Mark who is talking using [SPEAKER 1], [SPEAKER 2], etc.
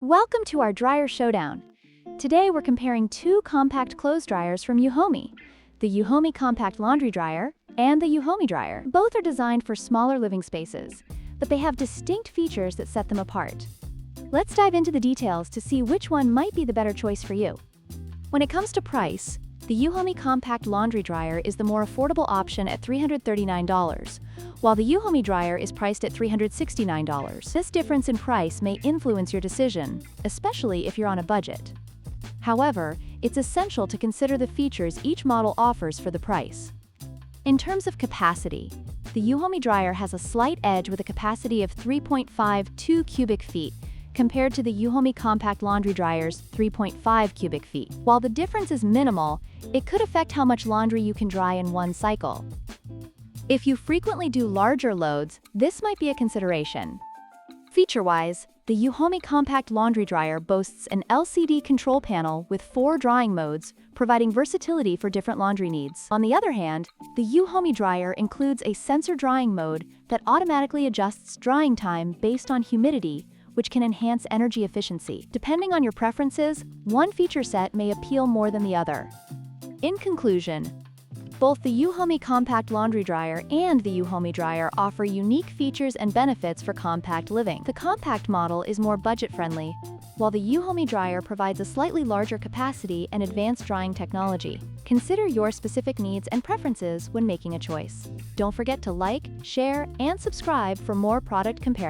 [SPEAKER 1] Welcome to our dryer showdown. Today we're comparing two compact clothes dryers from Euhomy, the Euhomy Compact Laundry Dryer and the Euhomy Dryer. Both are designed for smaller living spaces, but they have distinct features that set them apart. Let's dive into the details to see which one might be the better choice for you. When it comes to price, the Euhomy Compact Laundry Dryer is the more affordable option at $339, while the Euhomy Dryer is priced at $369. This difference in price may influence your decision, especially if you're on a budget. However, it's essential to consider the features each model offers for the price. In terms of capacity, the Euhomy Dryer has a slight edge with a capacity of 3.52 cubic feet, compared to the Euhomy Compact Laundry Dryer's 3.5 cubic feet. While the difference is minimal, it could affect how much laundry you can dry in one cycle. If you frequently do larger loads, this might be a consideration. Feature-wise, the Euhomy Compact Laundry Dryer boasts an LCD control panel with 4 drying modes, providing versatility for different laundry needs. On the other hand, the Euhomy Dryer includes a sensor drying mode that automatically adjusts drying time based on humidity, which can enhance energy efficiency. Depending on your preferences, one feature set may appeal more than the other. In conclusion, both the Euhomy Compact Laundry Dryer and the Euhomy Dryer offer unique features and benefits for compact living. The compact model is more budget-friendly, while the Euhomy Dryer provides a slightly larger capacity and advanced drying technology. Consider your specific needs and preferences when making a choice. Don't forget to like, share, and subscribe for more product comparisons.